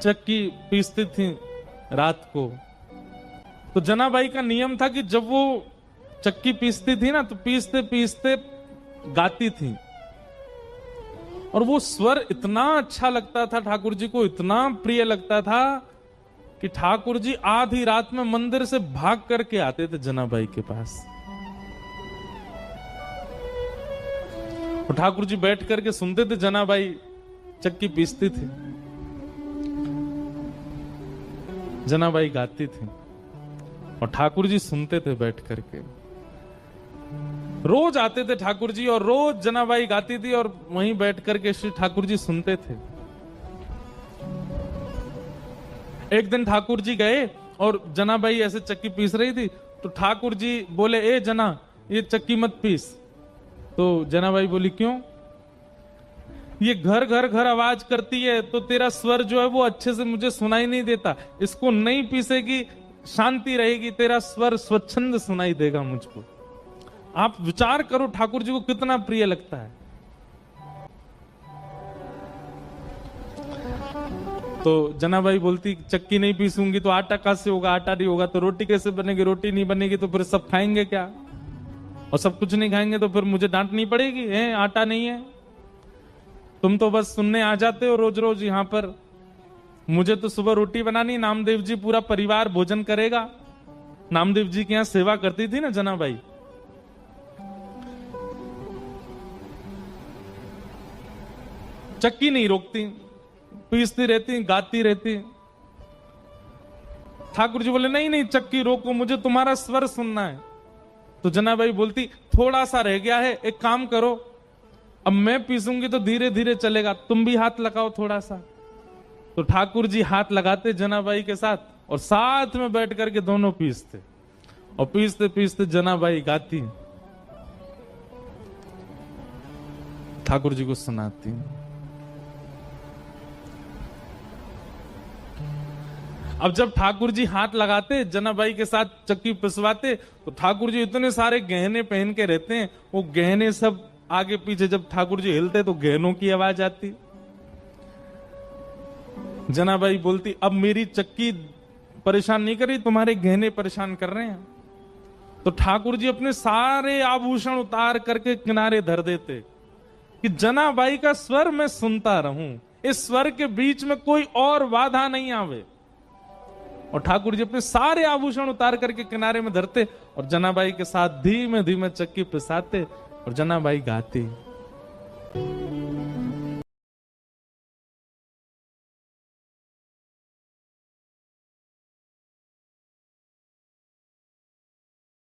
चक्की पीसती थी रात को। तो जनाबाई का नियम था कि जब वो चक्की पीसती थी ना, तो पीसते पीसते गाती थी, और वो स्वर इतना अच्छा लगता था ठाकुर जी को, इतना प्रिय लगता था कि ठाकुर जी आधी रात में मंदिर से भाग करके आते थे जनाबाई के पास। और ठाकुर जी बैठ करके सुनते थे, जनाबाई चक्की पीसती थी, जनाबाई गाती थी, और ठाकुर जी सुनते थे बैठ करके। रोज आते थे ठाकुर जी, और रोज जनाबाई गाती थी, और वहीं बैठ करके श्री ठाकुर जी सुनते थे। एक दिन ठाकुर जी गए और जनाबाई ऐसे चक्की पीस रही थी, तो ठाकुर जी बोले, ए जना, ये चक्की मत पीस। तो जनाबाई बोली, क्यों? ये घर घर घर आवाज करती है, तो तेरा स्वर जो है वो अच्छे से मुझे सुनाई नहीं देता, इसको नहीं पीसेगी, शांति रहेगी, तेरा स्वर स्वच्छंद सुनाई देगा मुझको। आप विचार करो ठाकुर जी को कितना प्रिय लगता है। तो जनाबाई बोलती, चक्की नहीं पीसूंगी तो आटा कहां से होगा, आटा नहीं होगा तो रोटी कैसे बनेगी, रोटी नहीं बनेगी तो फिर सब खाएंगे क्या, और सब कुछ नहीं खाएंगे तो फिर मुझे डांटनी पड़ेगी, है आटा नहीं है। तुम तो बस सुनने आ जाते हो रोज रोज यहां पर, मुझे तो सुबह रोटी बनानी, नामदेव जी पूरा परिवार भोजन करेगा। नामदेव जी के यहां सेवा करती थी ना जनाबाई। चक्की नहीं रोकती, पीसती रहती, गाती रहती। ठाकुर जी बोले, नहीं नहीं चक्की रोको, मुझे तुम्हारा स्वर सुनना है। तो जनाबाई बोलती, थोड़ा सा रह गया है, एक काम करो, अब मैं पीसूंगी तो धीरे धीरे चलेगा, तुम भी हाथ लगाओ थोड़ा सा। तो ठाकुर जी हाथ लगाते जनाबाई के साथ, और साथ में बैठ करके दोनों पीसते, और पीसते पीसते जनाबाई गाती, ठाकुर जी को सुनाती। अब जब ठाकुर जी हाथ लगाते जनाबाई के साथ चक्की पिसवाते, तो ठाकुर जी इतने सारे गहने पहन के रहते हैं, वो गहने सब आगे पीछे जब ठाकुर जी हिलते तो गहनों की आवाज आती। जनाबाई बोलती, अब मेरी चक्की परेशान नहीं कर रही, तुम्हारे गहने परेशान कर रहे हैं। तो ठाकुर जी अपने सारे आभूषण उतार करके किनारे धर देते कि जनाबाई का स्वर मैं सुनता रहूं, इस स्वर के बीच में कोई और बाधा नहीं आवे। और ठाकुर जी अपने सारे आभूषण उतार करके किनारे में धरते, और जनाबाई के साथ धीमे धीमे चक्की पिसाते, और जनाबाई गाती।